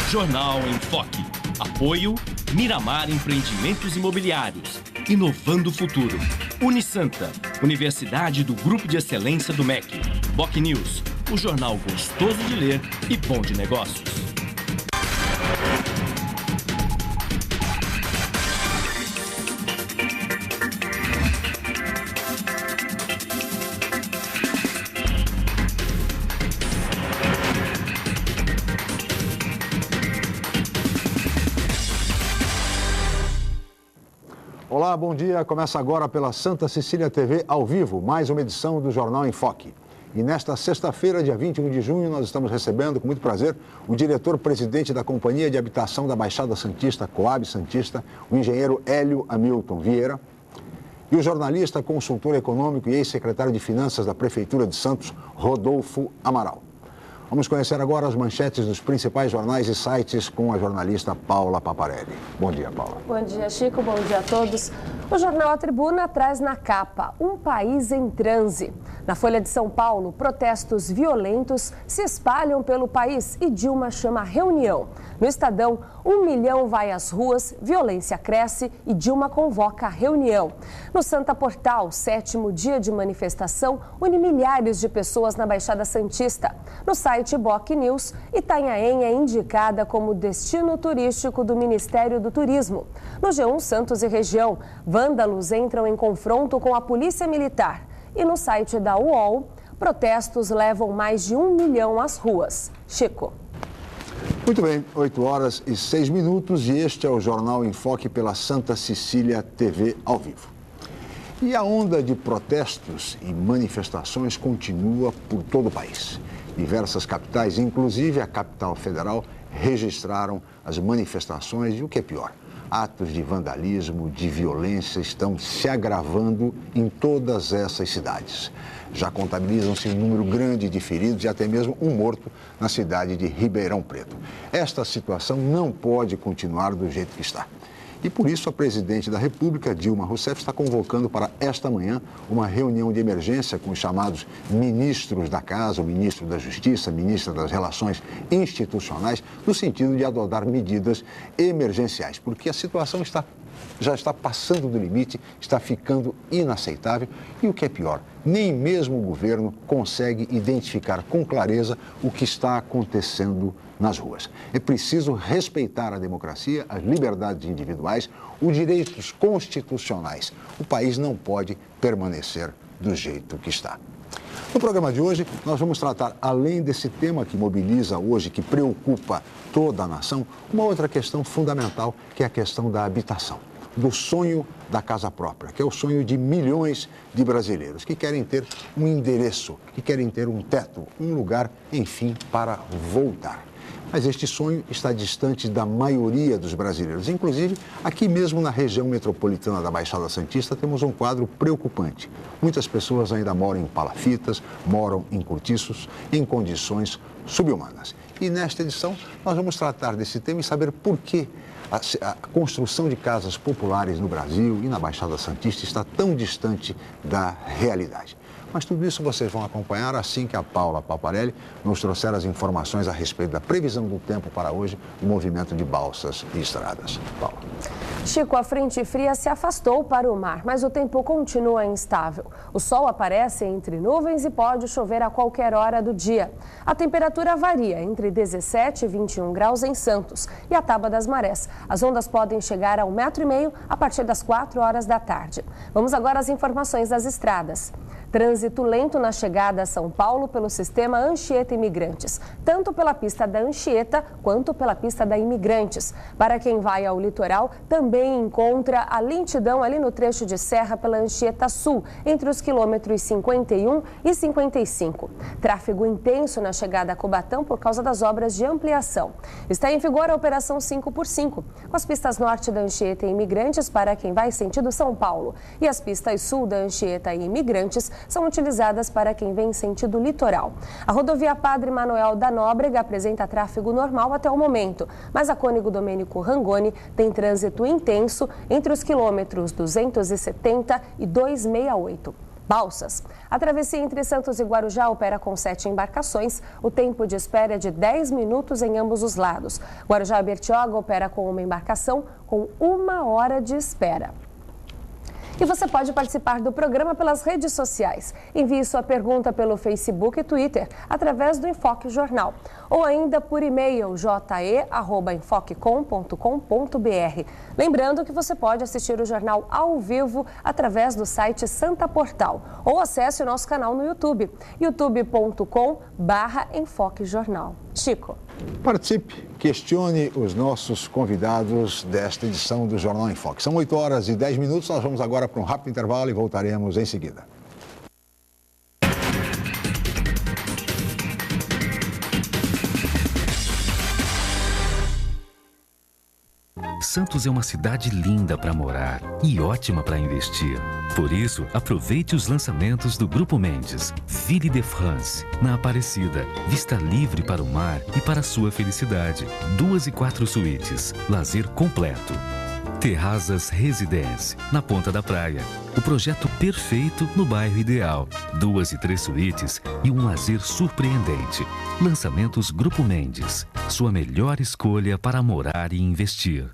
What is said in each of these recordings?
Jornal em Foque. Apoio Miramar Empreendimentos Imobiliários. Inovando o futuro. Unisanta, Universidade do Grupo de Excelência do MEC. Boc News, o jornal gostoso de ler e bom de negócios. Olá, bom dia. Começa agora pela Santa Cecília TV, ao vivo, mais uma edição do Jornal em Foque. E nesta sexta-feira, dia 21 de junho, nós estamos recebendo, com muito prazer, o diretor-presidente da Companhia de Habitação da Baixada Santista, Coab Santista, o engenheiro Hélio Hamilton Vieira, e o jornalista, consultor econômico e ex-secretário de Finanças da Prefeitura de Santos, Rodolfo Amaral. Vamos conhecer agora as manchetes dos principais jornais e sites com a jornalista Paula Paparelli. Bom dia, Paula. Bom dia, Chico. Bom dia a todos. O jornal A Tribuna traz na capa um país em transe. Na Folha de São Paulo, protestos violentos se espalham pelo país e Dilma chama reunião. No Estadão, 1 milhão vai às ruas, violência cresce e Dilma convoca a reunião. No Santa Portal, 7º dia de manifestação, une milhares de pessoas na Baixada Santista. No site Boc News, Itanhaém é indicada como destino turístico do Ministério do Turismo. No G1 Santos e região, vândalos entram em confronto com a Polícia Militar. E no site da UOL, protestos levam mais de 1 milhão às ruas. Chico. Muito bem, 8h06 e este é o Jornal em Foque pela Santa Cecília TV ao vivo. E a onda de protestos e manifestações continua por todo o país. Diversas capitais, inclusive a capital federal, registraram as manifestações e o que é pior, atos de vandalismo, de violência estão se agravando em todas essas cidades. Já contabilizam-se um número grande de feridos e até mesmo um morto na cidade de Ribeirão Preto. Esta situação não pode continuar do jeito que está. E por isso a presidente da República, Dilma Rousseff, está convocando para esta manhã uma reunião de emergência com os chamados ministros da Casa, o ministro da Justiça, a ministra das Relações Institucionais, no sentido de adotar medidas emergenciais, porque a situação já está passando do limite, está ficando inaceitável e o que é pior, nem mesmo o governo consegue identificar com clareza o que está acontecendo nas ruas. É preciso respeitar a democracia, as liberdades individuais, os direitos constitucionais. O país não pode permanecer do jeito que está. No programa de hoje, nós vamos tratar, além desse tema que mobiliza hoje, que preocupa toda a nação, uma outra questão fundamental, que é a questão da habitação, do sonho da casa própria, que é o sonho de milhões de brasileiros que querem ter um endereço, que querem ter um teto, um lugar, enfim, para voltar. Mas este sonho está distante da maioria dos brasileiros. Inclusive, aqui mesmo na região metropolitana da Baixada Santista, temos um quadro preocupante. Muitas pessoas ainda moram em palafitas, moram em cortiços, em condições subhumanas. E nesta edição, nós vamos tratar desse tema e saber por que a construção de casas populares no Brasil e na Baixada Santista está tão distante da realidade. Mas tudo isso vocês vão acompanhar assim que a Paula Paparelli nos trouxer as informações a respeito da previsão do tempo para hoje e movimento de balsas e estradas. Paula. Chico, a frente fria se afastou para o mar, mas o tempo continua instável. O sol aparece entre nuvens e pode chover a qualquer hora do dia. A temperatura varia entre 17 e 21 graus em Santos e a Tábua das Marés. As ondas podem chegar a 1,5 m a partir das 4 horas da tarde. Vamos agora às informações das estradas. Trânsito lento na chegada a São Paulo pelo sistema Anchieta Imigrantes, tanto pela pista da Anchieta quanto pela pista da Imigrantes. Para quem vai ao litoral, também encontra a lentidão ali no trecho de serra pela Anchieta Sul, entre os quilômetros 51 e 55. Tráfego intenso na chegada a Cubatão por causa das obras de ampliação. Está em vigor a Operação 5x5, com as pistas norte da Anchieta e Imigrantes para quem vai sentido São Paulo e as pistas sul da Anchieta e Imigrantes são utilizadas para quem vem em sentido litoral. A rodovia Padre Manuel da Nóbrega apresenta tráfego normal até o momento, mas a Cônego Domênico Rangoni tem trânsito intenso entre os quilômetros 270 e 268. Balsas. A travessia entre Santos e Guarujá opera com 7 embarcações. O tempo de espera é de 10 minutos em ambos os lados. Guarujá e Bertioga opera com uma embarcação com 1 hora de espera. E você pode participar do programa pelas redes sociais. Envie sua pergunta pelo Facebook e Twitter, através do Enfoque Jornal. Ou ainda por e-mail, je@enfoquecom.com.br. Lembrando que você pode assistir o jornal ao vivo através do site Santa Portal. Ou acesse o nosso canal no YouTube, youtube.com/enfoquejornal. Chico. Participe, questione os nossos convidados desta edição do Jornal em Foque. São 8 horas e 10 minutos, nós vamos agora para um rápido intervalo e voltaremos em seguida. Santos é uma cidade linda para morar e ótima para investir. Por isso, aproveite os lançamentos do Grupo Mendes. Ville de France, na Aparecida. Vista livre para o mar e para a sua felicidade. 2 e 4 suítes. Lazer completo. Terrazas Residence, na Ponta da Praia. O projeto perfeito no bairro ideal. 2 e 3 suítes e um lazer surpreendente. Lançamentos Grupo Mendes. Sua melhor escolha para morar e investir.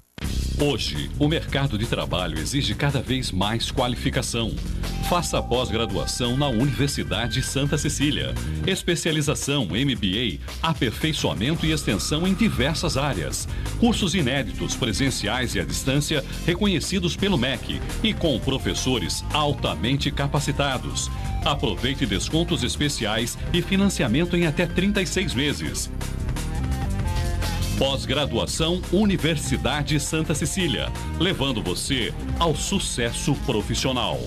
Hoje, o mercado de trabalho exige cada vez mais qualificação. Faça a pós-graduação na Universidade Santa Cecília. Especialização, MBA, aperfeiçoamento e extensão em diversas áreas. Cursos inéditos, presenciais e à distância, reconhecidos pelo MEC e com professores altamente capacitados. Aproveite descontos especiais e financiamento em até 36 meses. Pós-graduação Universidade Santa Cecília, levando você ao sucesso profissional.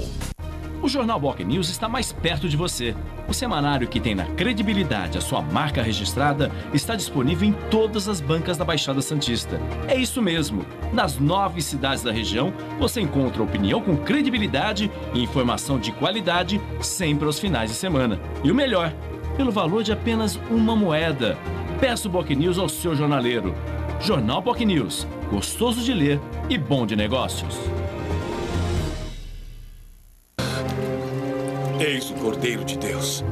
O Jornal Boc News está mais perto de você. O semanário que tem na credibilidade a sua marca registrada está disponível em todas as bancas da Baixada Santista. É isso mesmo. Nas 9 cidades da região, você encontra opinião com credibilidade e informação de qualidade sempre aos finais de semana. E o melhor, pelo valor de apenas uma moeda. Peça o Boc News ao seu jornaleiro. Jornal Boc News, gostoso de ler e bom de negócios. Eis o Cordeiro de Deus,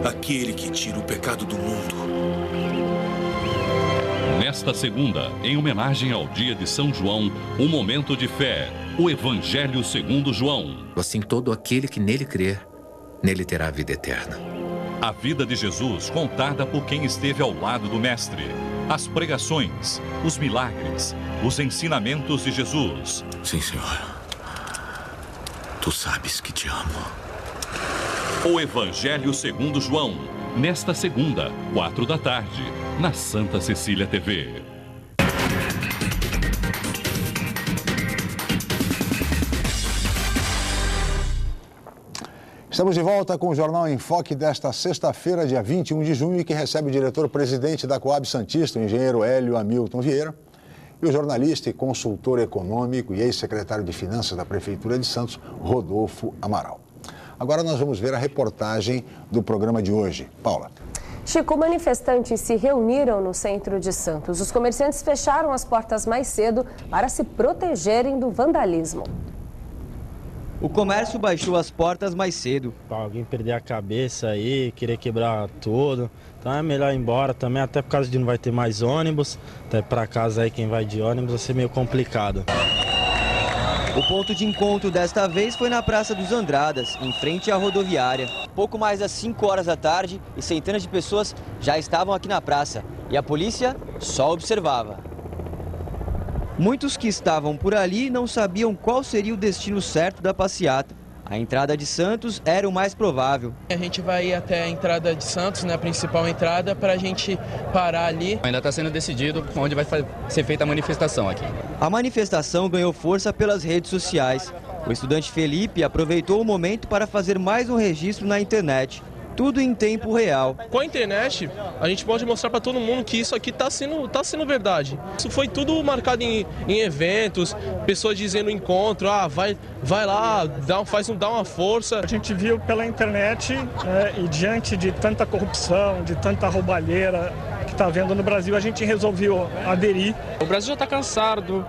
aquele que tira o pecado do mundo. Nesta segunda, em homenagem ao dia de São João, um momento de fé, o Evangelho segundo João. Assim todo aquele que nele crer, nele terá a vida eterna. A vida de Jesus contada por quem esteve ao lado do Mestre. As pregações, os milagres, os ensinamentos de Jesus. Sim, Senhor. Tu sabes que te amo. O Evangelho segundo João. Nesta segunda, 4 da tarde, na Santa Cecília TV. Estamos de volta com o Jornal em Foque desta sexta-feira, dia 21 de junho, que recebe o diretor-presidente da Coab Santista, o engenheiro Hélio Hamilton Vieira, e o jornalista e consultor econômico e ex-secretário de Finanças da Prefeitura de Santos, Rodolfo Amaral. Agora nós vamos ver a reportagem do programa de hoje. Paula. Chico, manifestantes se reuniram no centro de Santos. Os comerciantes fecharam as portas mais cedo para se protegerem do vandalismo. O comércio baixou as portas mais cedo. Para alguém perder a cabeça aí, querer quebrar tudo, então é melhor ir embora também, até por causa de não vai ter mais ônibus, até para casa aí quem vai de ônibus vai ser meio complicado. O ponto de encontro desta vez foi na Praça dos Andradas, em frente à rodoviária. Pouco mais das 5 horas da tarde e centenas de pessoas já estavam aqui na praça e a polícia só observava. Muitos que estavam por ali não sabiam qual seria o destino certo da passeata. A entrada de Santos era o mais provável. A gente vai ir até a entrada de Santos, a principal entrada, para a gente parar ali. Ainda está sendo decidido onde vai ser feita a manifestação aqui. A manifestação ganhou força pelas redes sociais. O estudante Felipe aproveitou o momento para fazer mais um registro na internet. Tudo em tempo real. Com a internet, a gente pode mostrar para todo mundo que isso aqui está sendo verdade. Isso foi tudo marcado em eventos, pessoas dizendo encontro, vai lá, dá uma força. A gente viu pela internet e diante de tanta corrupção, de tanta roubalheira que está havendo no Brasil, a gente resolveu aderir. O Brasil já está cansado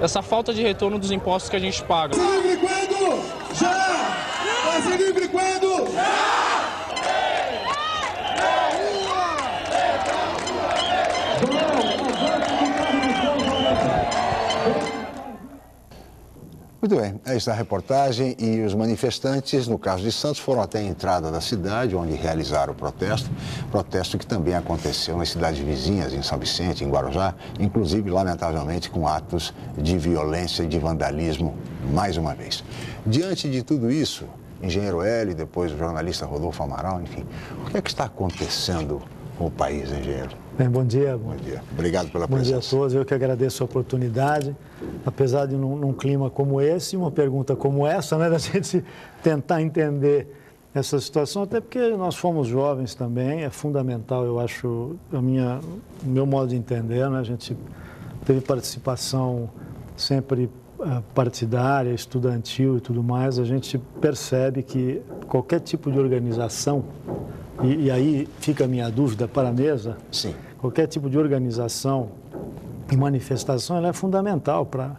dessa falta de retorno dos impostos que a gente paga. Sabe quando Já! Passe livre quando? Já! Muito bem, aí está a reportagem e os manifestantes, no caso de Santos, foram até a entrada da cidade, onde realizaram o protesto que também aconteceu nas cidades vizinhas, em São Vicente, em Guarujá, inclusive, lamentavelmente, com atos de violência e de vandalismo, mais uma vez. Diante de tudo isso, engenheiro Hélio, depois o jornalista Rodolfo Amaral, enfim, o que é que está acontecendo com o país, engenheiro? Bem, bom dia. Bom dia. Obrigado pela presença. Bom dia a todos. Eu que agradeço a oportunidade. Apesar de num clima como esse, uma pergunta como essa, né, da gente tentar entender essa situação, até porque nós fomos jovens também, é fundamental, eu acho, o meu modo de entender, né, a gente teve participação sempre partidária, estudantil e tudo mais, a gente percebe que qualquer tipo de organização, e aí fica a minha dúvida para a mesa, sim, qualquer tipo de organização e manifestação ela é fundamental para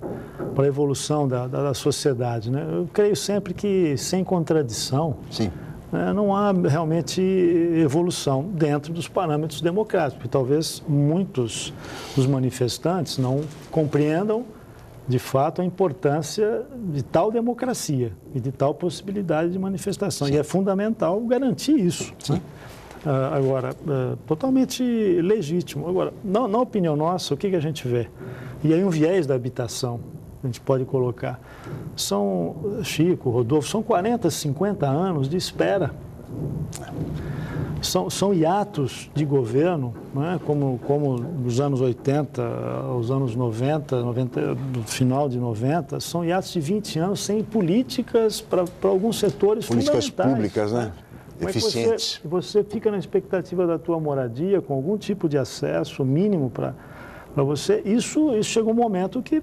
a evolução da sociedade, né? Eu creio sempre que sem contradição, sim, né, não há realmente evolução dentro dos parâmetros democráticos, porque talvez muitos dos manifestantes não compreendam de fato a importância de tal democracia e de tal possibilidade de manifestação. Sim. E é fundamental garantir isso. Sim. Né? Agora, totalmente legítimo. Agora, na opinião nossa, o que a gente vê? E aí um viés da habitação, a gente pode colocar. Chico, Rodolfo, são 40, 50 anos de espera. São hiatos de governo, né? como nos anos 80, aos anos 90, no final de 90, são hiatos de 20 anos sem políticas para alguns setores políticas fundamentais. Públicas, né? Eficientes. Você fica na expectativa da tua moradia, com algum tipo de acesso mínimo para você. Isso chega um momento que,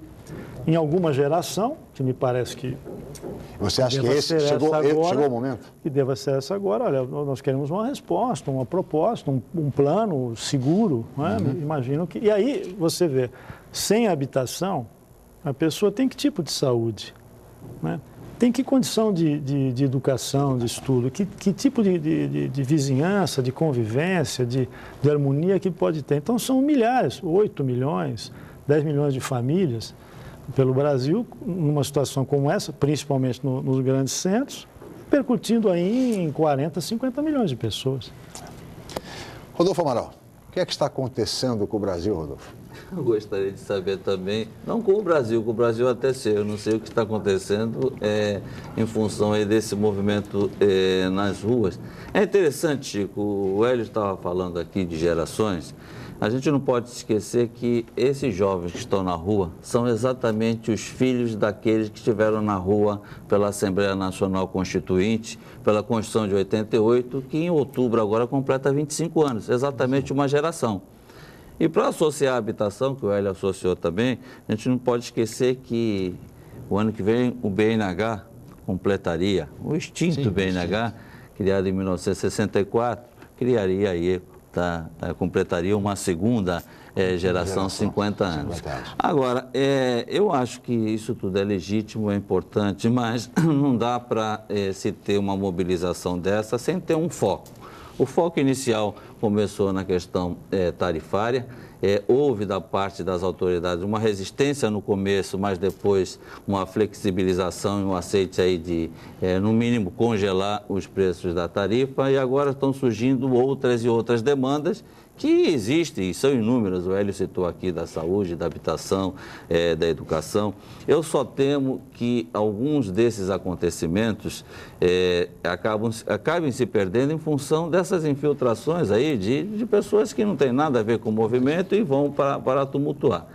em alguma geração, que me parece que... Você acha que esse chegou o momento? Que deva ser essa agora. Olha, nós queremos uma resposta, uma proposta, um plano seguro. Né? Uhum. Imagino que... E aí, você vê, sem habitação, a pessoa tem que tipo de saúde? Né? Tem que condição de educação, de estudo? Que tipo de vizinhança, de convivência, de harmonia que pode ter? Então, são milhares, 8 milhões, 10 milhões de famílias pelo Brasil, numa situação como essa, principalmente nos grandes centros, percutindo aí em 40, 50 milhões de pessoas. Rodolfo Amaral, o que é que está acontecendo com o Brasil, Rodolfo? Eu gostaria de saber também, não com o Brasil até sei, eu não sei o que está acontecendo em função aí desse movimento nas ruas. É interessante, Chico, o Hélio estava falando aqui de gerações. A gente não pode esquecer que esses jovens que estão na rua são exatamente os filhos daqueles que estiveram na rua pela Assembleia Nacional Constituinte, pela Constituição de 88, que em outubro agora completa 25 anos, exatamente uma geração. E para associar a habitação, que o Hélio associou também, a gente não pode esquecer que o ano que vem o BNH completaria, o extinto BNH, criado em 1964, criaria aí, completaria uma segunda geração, 50 anos. Agora, eu acho que isso tudo é legítimo, é importante, mas não dá para se ter uma mobilização dessa sem ter um foco. O foco inicial começou na questão tarifária. Houve da parte das autoridades uma resistência no começo, mas depois uma flexibilização e um aceite aí de, no mínimo, congelar os preços da tarifa. E agora estão surgindo outras e outras demandas que existem e são inúmeras. O Hélio citou aqui da saúde, da habitação, da educação. Eu só temo que alguns desses acontecimentos acabem se perdendo em função dessas infiltrações aí de pessoas que não têm nada a ver com o movimento e vão para tumultuar.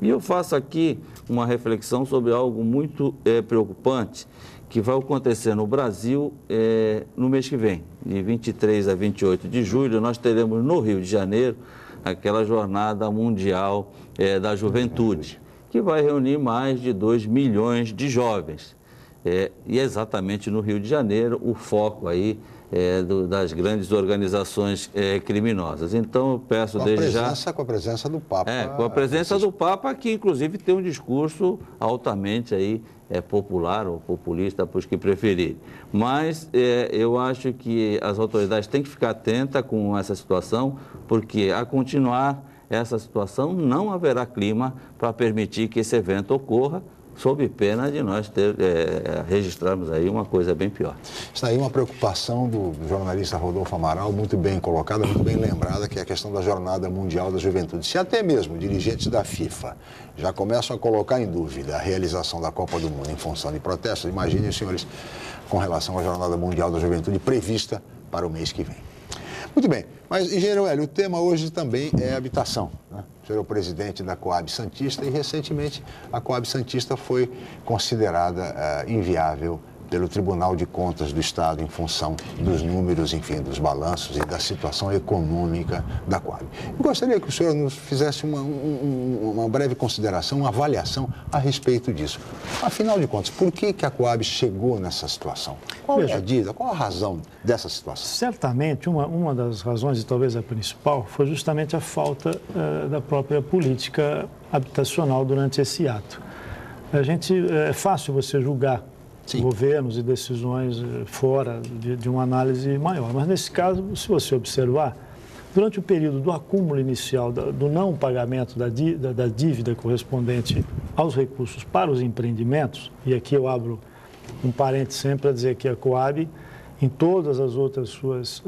E eu faço aqui uma reflexão sobre algo muito preocupante que vai acontecer no Brasil no mês que vem, de 23 a 28 de julho, nós teremos no Rio de Janeiro aquela Jornada Mundial da Juventude, que vai reunir mais de 2 milhões de jovens. E exatamente no Rio de Janeiro, o foco aí das grandes organizações criminosas. Então, eu peço desde já... Com a presença do Papa. Com a presença do Papa, que inclusive tem um discurso altamente aí, popular ou populista, para os que preferirem. Mas eu acho que as autoridades têm que ficar atentas com essa situação, porque a continuar essa situação não haverá clima para permitir que esse evento ocorra, sob pena de nós registrarmos aí uma coisa bem pior. Está aí uma preocupação do jornalista Rodolfo Amaral, muito bem colocada, muito bem lembrada, que é a questão da Jornada Mundial da Juventude. Se até mesmo dirigentes da FIFA já começam a colocar em dúvida a realização da Copa do Mundo em função de protestos, imaginem, senhores, com relação à Jornada Mundial da Juventude prevista para o mês que vem. Muito bem, mas, engenheiro Hélio, o tema hoje também é habitação, né? O senhor é o presidente da Coab Santista e, recentemente, a Coab Santista foi considerada inviável pelo Tribunal de Contas do Estado em função dos números, enfim, dos balanços e da situação econômica da Coab. Eu gostaria que o senhor nos fizesse uma breve consideração, uma avaliação a respeito disso. Afinal de contas, por que a Coab chegou nessa situação? Qual é a dívida? Qual a razão dessa situação? Certamente, uma das razões, e talvez a principal, foi justamente a falta da própria política habitacional durante esse ato. É fácil você julgar governos e decisões fora de uma análise maior. Mas, nesse caso, se você observar, durante o período do acúmulo inicial, do não pagamento da dívida correspondente aos recursos para os empreendimentos, e aqui eu abro um parênteses sempre para dizer que a Coab, em todas as outras suas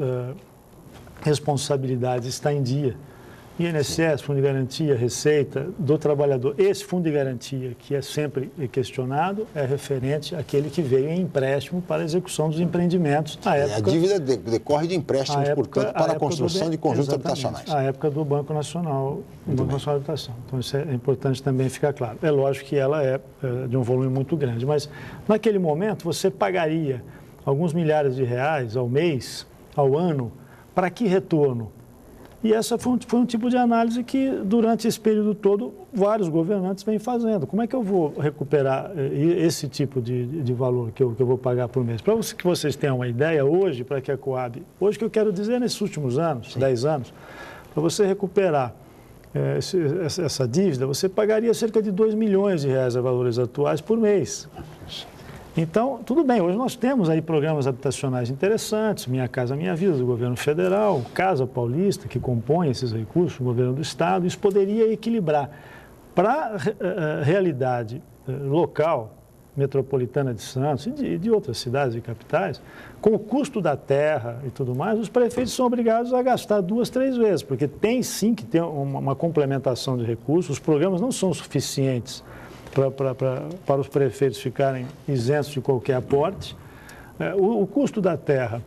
responsabilidades, está em dia. INSS, Fundo de Garantia, Receita do Trabalhador. Esse Fundo de Garantia, que é sempre questionado, é referente àquele que veio em empréstimo para a execução dos empreendimentos. A dívida decorre de empréstimos, portanto, para a construção de conjuntos habitacionais. A época do Banco Nacional, Nacional de Habitação. Então, isso é importante também ficar claro. É lógico que ela é de um volume muito grande, mas naquele momento você pagaria alguns milhares de reais ao mês, ao ano, para que retorno? E essa foi um tipo de análise que, durante esse período todo, vários governantes vêm fazendo. Como é que eu vou recuperar esse tipo de valor que eu vou pagar por mês? Para que vocês tenham uma ideia, hoje, para que a Coab... Hoje, que eu quero dizer, nesses últimos anos, 10 anos, para você recuperar essa dívida, você pagaria cerca de 2 milhões de reais a valores atuais por mês. Então, tudo bem, hoje nós temos aí programas habitacionais interessantes, Minha Casa Minha Vida, do governo federal, Casa Paulista, que compõe esses recursos, o governo do estado. Isso poderia equilibrar. Para a realidade local, metropolitana de Santos e de outras cidades e capitais, com o custo da terra e tudo mais, os prefeitos são obrigados a gastar 2, 3 vezes, porque tem sim que ter uma complementação de recursos, os programas não são suficientes para os prefeitos ficarem isentos de qualquer aporte. O custo da terra,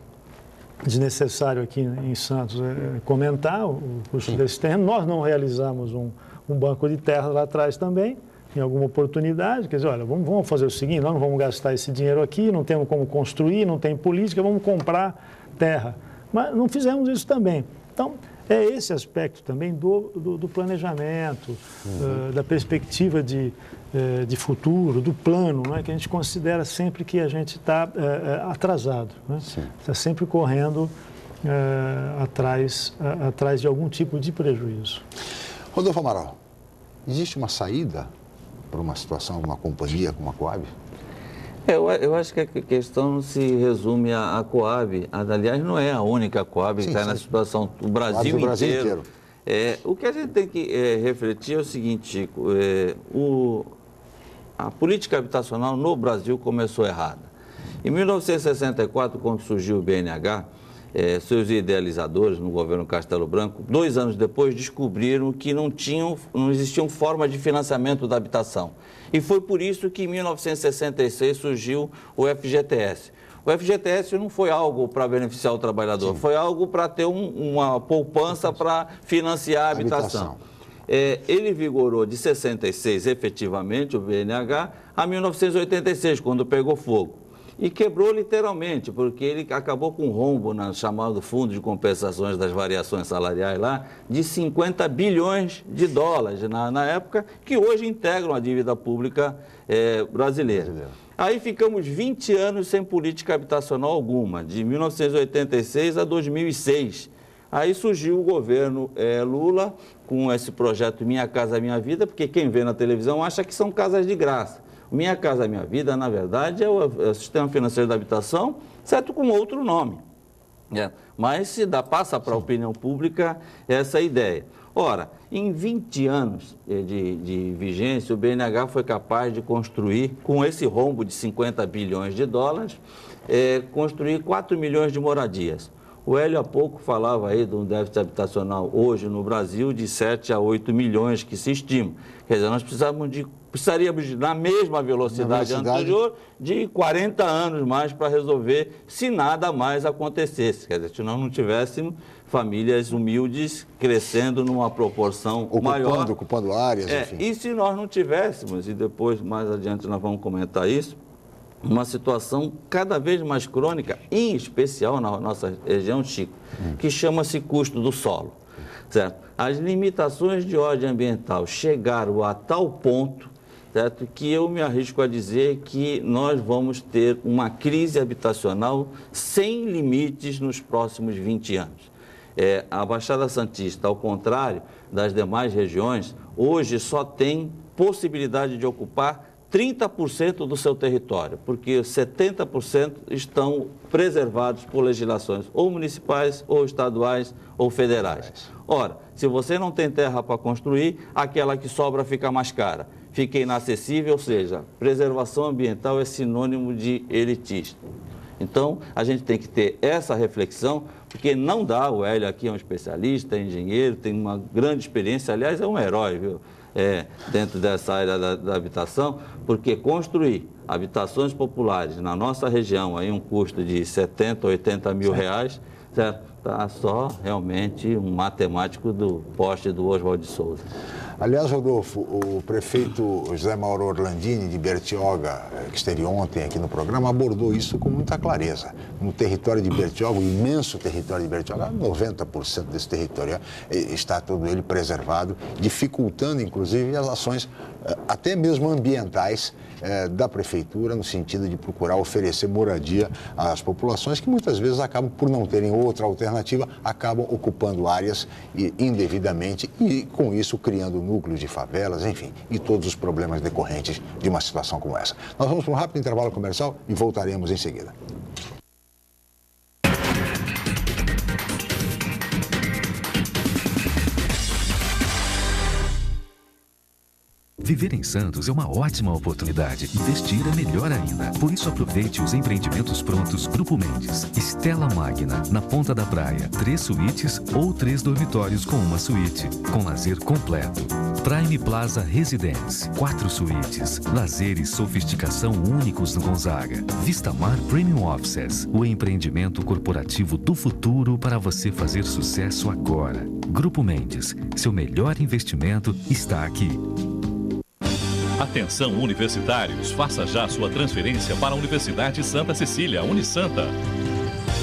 desnecessário aqui em Santos comentar, o custo desse terreno. Nós não realizamos um banco de terra lá atrás também, em alguma oportunidade. Quer dizer, olha, vamos fazer o seguinte, nós não vamos gastar esse dinheiro aqui, não temos como construir, não tem política, vamos comprar terra. Mas não fizemos isso também. Então, é esse aspecto também do planejamento, da perspectiva de futuro, do plano, não é? Que a gente considera sempre que a gente está atrasado, né? Está sempre correndo atrás de algum tipo de prejuízo. Rodolfo Amaral, existe uma saída para uma situação, uma companhia como a Coab? Eu acho que a questão não se resume à Coab. Não é a única Coab que está nessa situação. O Brasil inteiro. O que a gente tem que refletir é o seguinte, Chico. A política habitacional no Brasil começou errada. Em 1964, quando surgiu o BNH, seus idealizadores no governo Castelo Branco, 2 anos depois, descobriram que não existiam formas de financiamento da habitação. E foi por isso que em 1966 surgiu o FGTS. O FGTS não foi algo para beneficiar o trabalhador, foi algo para ter uma poupança para financiar a habitação. Ele vigorou de 66, efetivamente, o BNH, a 1986, quando pegou fogo. E quebrou literalmente, porque ele acabou com um rombo no chamado Fundo de Compensações das Variações Salariais lá, de 50 bilhões de dólares na época, que hoje integram a dívida pública brasileira. Aí ficamos 20 anos sem política habitacional alguma, de 1986 a 2006. Aí surgiu o governo Lula com esse projeto Minha Casa Minha Vida, porque quem vê na televisão acha que são casas de graça. Minha Casa Minha Vida, na verdade, é o Sistema Financeiro da Habitação, certo, com outro nome. Mas passa para a opinião pública essa ideia. Ora, em 20 anos de vigência, o BNH foi capaz de construir, com esse rombo de 50 bilhões de dólares, construir 4 milhões de moradias. O Hélio há pouco falava aí de um déficit habitacional hoje no Brasil de 7 a 8 milhões que se estima. Quer dizer, nós precisaríamos, na mesma velocidade anterior, de 40 anos mais para resolver, se nada mais acontecesse. Quer dizer, se nós não tivéssemos famílias humildes crescendo numa proporção maior. Ocupando áreas, enfim. E se nós não tivéssemos, e depois, mais adiante, nós vamos comentar isso, uma situação cada vez mais crônica, em especial na nossa região, Chico, que chama-se custo do solo. Certo? As limitações de ordem ambiental chegaram a tal ponto, certo, que eu me arrisco a dizer que nós vamos ter uma crise habitacional sem limites nos próximos 20 anos. A Baixada Santista, ao contrário das demais regiões, hoje só tem possibilidade de ocupar 30% do seu território, porque 70% estão preservados por legislações ou municipais, ou estaduais, ou federais. Ora, se você não tem terra para construir, aquela que sobra fica mais cara, fica inacessível, ou seja, preservação ambiental é sinônimo de elitista. Então, a gente tem que ter essa reflexão, porque não dá, o Hélio aqui é um especialista, é engenheiro, tem uma grande experiência, aliás, é um herói, viu? Dentro dessa área da habitação, porque construir habitações populares na nossa região, aí um custo de 70, 80 mil reais, certo? Está só realmente um matemático do poste do Oswald de Souza. Aliás, Rodolfo, o prefeito José Mauro Orlandini de Bertioga, que esteve ontem aqui no programa, abordou isso com muita clareza. No território de Bertioga, o imenso território de Bertioga, 90% desse território está todo ele preservado, dificultando, inclusive, as ações até mesmo ambientais da prefeitura, no sentido de procurar oferecer moradia às populações que muitas vezes acabam, por não terem outra alternativa, acabam ocupando áreas indevidamente e, com isso, criando núcleos de favelas, enfim, e todos os problemas decorrentes de uma situação como essa. Nós vamos para um rápido intervalo comercial e voltaremos em seguida. Viver em Santos é uma ótima oportunidade. Investir é melhor ainda. Por isso, aproveite os empreendimentos prontos Grupo Mendes. Stella Magna, na Ponta da Praia. 3 suítes ou 3 dormitórios com uma suíte. Com lazer completo. Prime Plaza Residence. 4 suítes. Lazer e sofisticação únicos no Gonzaga. Vistamar Premium Offices. O empreendimento corporativo do futuro para você fazer sucesso agora. Grupo Mendes. Seu melhor investimento está aqui. Atenção universitários, faça já sua transferência para a Universidade Santa Cecília, Unisanta.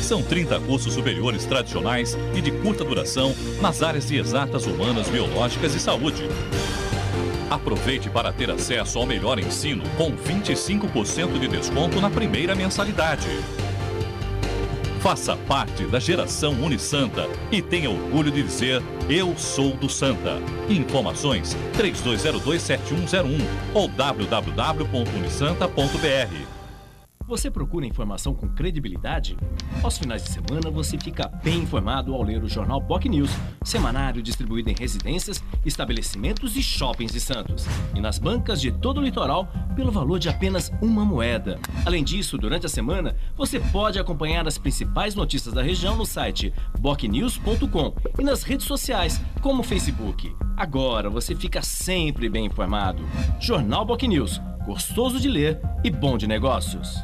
São 30 cursos superiores tradicionais e de curta duração nas áreas de exatas, humanas, biológicas e saúde. Aproveite para ter acesso ao melhor ensino com 25% de desconto na primeira mensalidade. Faça parte da geração Unisanta e tenha orgulho de dizer: eu sou do Santa. Informações 3202-7101 ou www.unisanta.br. Você procura informação com credibilidade? Aos finais de semana você fica bem informado ao ler o jornal POC News, semanário distribuído em residências, estabelecimentos e shoppings de Santos. E nas bancas de todo o litoral, pelo valor de apenas uma moeda. Além disso, durante a semana, você pode acompanhar as principais notícias da região no site bocnews.com e nas redes sociais, como o Facebook. Agora você fica sempre bem informado. Jornal POC News, gostoso de ler e bom de negócios.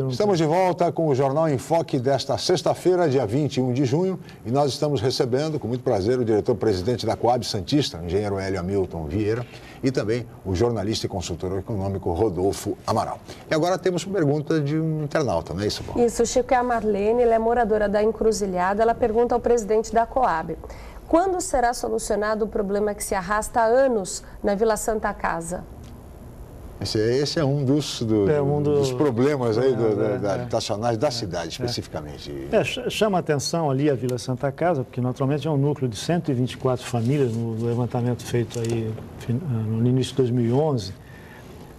Estamos de volta com o Jornal em Foque desta sexta-feira, dia 21 de junho, e nós estamos recebendo, com muito prazer, o diretor-presidente da Coab Santista, o engenheiro Hélio Hamilton Vieira, e também o jornalista e consultor econômico Rodolfo Amaral. E agora temos uma pergunta de um internauta, não é isso, Paulo? Isso, Chico, é a Marlene, ela é moradora da Encruzilhada, ela pergunta ao presidente da Coab: Quando será solucionado o problema que se arrasta há anos na Vila Santa Casa? Esse é um dos problemas aí habitacionais da cidade, especificamente. Chama a atenção ali a Vila Santa Casa, porque naturalmente é um núcleo de 124 famílias no levantamento feito aí no início de 2011.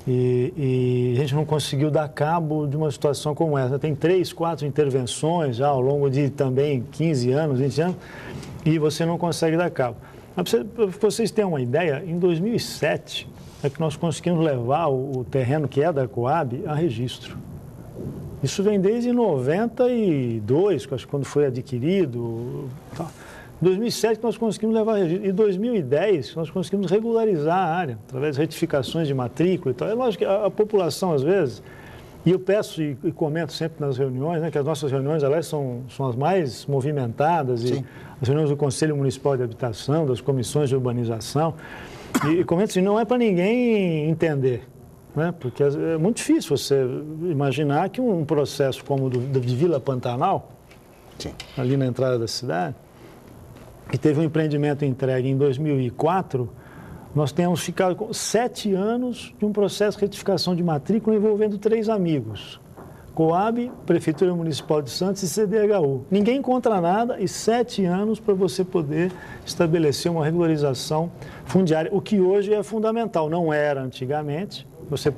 E a gente não conseguiu dar cabo de uma situação como essa. Tem 3, 4 intervenções já ao longo de também 15 anos, 20 anos, e você não consegue dar cabo. Para vocês terem uma ideia, em 2007 é que nós conseguimos levar o terreno que é da Coab a registro. Isso vem desde 92, acho que quando foi adquirido. Tá. Em 2007 nós conseguimos levar a registro. Em 2010 nós conseguimos regularizar a área, através de retificações de matrícula e tal. É lógico que a população, às vezes, e eu peço e comento sempre nas reuniões, né, que as nossas reuniões, elas são as mais movimentadas, e as reuniões do Conselho Municipal de Habitação, das comissões de urbanização, e comento assim, não é para ninguém entender, né, porque é muito difícil você imaginar que um processo como o de Vila Pantanal, ali na entrada da cidade, que teve um empreendimento entregue em 2004, nós temos ficado com 7 anos de um processo de retificação de matrícula envolvendo 3 amigos. Coab, Prefeitura Municipal de Santos e CDHU. Ninguém encontra nada e 7 anos para você poder estabelecer uma regularização fundiária, o que hoje é fundamental. Não era antigamente, você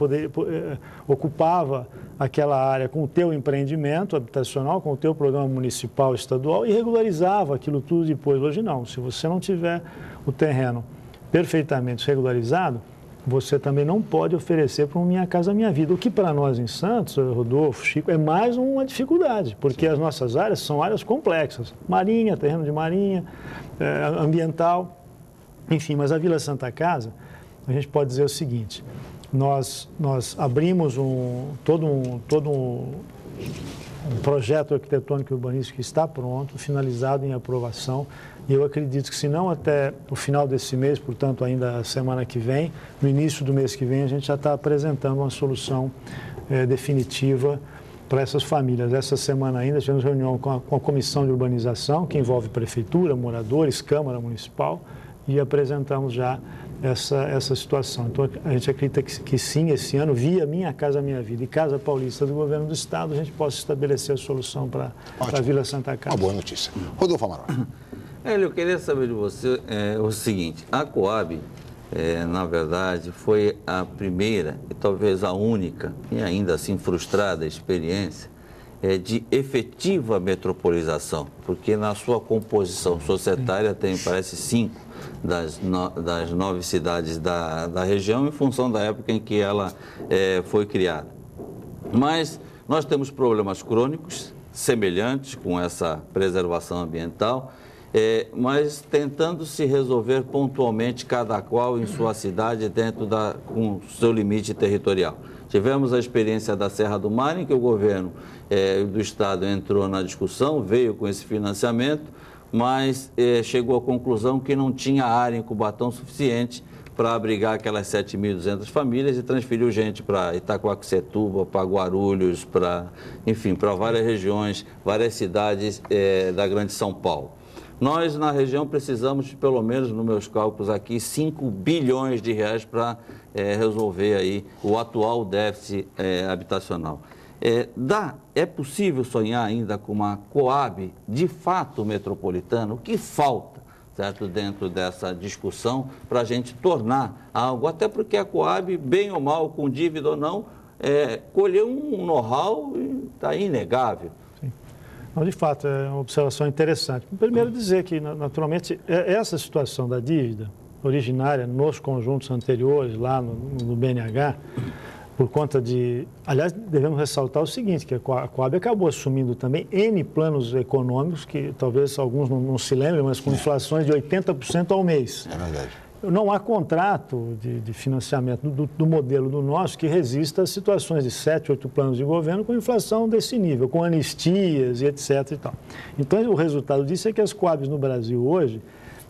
ocupava aquela área com o teu empreendimento habitacional, com o teu programa municipal, estadual e regularizava aquilo tudo depois. Hoje não, se você não tiver o terreno perfeitamente regularizado, você também não pode oferecer para Minha Casa Minha Vida. O que para nós em Santos, Rodolfo, Chico, é mais uma dificuldade, porque as nossas áreas são áreas complexas. Marinha, terreno de marinha, ambiental, enfim. Mas a Vila Santa Casa, a gente pode dizer o seguinte, nós abrimos todo um projeto arquitetônico e urbanístico que está pronto, finalizado em aprovação. E eu acredito que, se não até o final desse mês, portanto, ainda a semana que vem, no início do mês que vem, a gente já está apresentando uma solução definitiva para essas famílias. Essa semana ainda tivemos reunião com a Comissão de Urbanização, que envolve Prefeitura, moradores, Câmara Municipal, e apresentamos já essa situação. Então, a gente acredita que sim, esse ano, via Minha Casa Minha Vida e Casa Paulista do Governo do Estado, a gente possa estabelecer a solução para a Vila Santa Casa. Uma boa notícia. Rodolfo Amaral. Eu queria saber de você o seguinte, a Coab, na verdade, foi a primeira e talvez a única, e ainda assim frustrada experiência, de efetiva metropolização, porque na sua composição societária tem, parece, 5 das 9 cidades da região, em função da época em que ela foi criada. Mas nós temos problemas crônicos semelhantes com essa preservação ambiental, mas tentando se resolver pontualmente, cada qual em sua cidade, dentro com seu limite territorial. Tivemos a experiência da Serra do Mar, em que o governo do Estado entrou na discussão, veio com esse financiamento, mas chegou à conclusão que não tinha área em Cubatão suficiente para abrigar aquelas 7.200 famílias e transferiu gente para Itacoaxetuba, para Guarulhos, enfim, para várias regiões, várias cidades da Grande São Paulo. Nós, na região, precisamos, pelo menos nos meus cálculos aqui, 5 bilhões de reais para resolver aí o atual déficit habitacional. É possível sonhar ainda com uma Coab de fato metropolitana? O que falta, certo, dentro dessa discussão para a gente tornar algo? Até porque a Coab, bem ou mal, com dívida ou não, colheu um know-how e está inegável. Não, de fato, é uma observação interessante. Primeiro dizer que, naturalmente, essa situação da dívida originária nos conjuntos anteriores, lá no BNH, por conta de... Aliás, devemos ressaltar o seguinte, que a Coab acabou assumindo também N planos econômicos, que talvez alguns não se lembrem, mas com inflações de 80% ao mês. É verdade. Não há contrato de financiamento do modelo do nosso que resista a situações de 7, 8 planos de governo com inflação desse nível, com anistias e etc. e tal. Então, o resultado disso é que as Coabs no Brasil hoje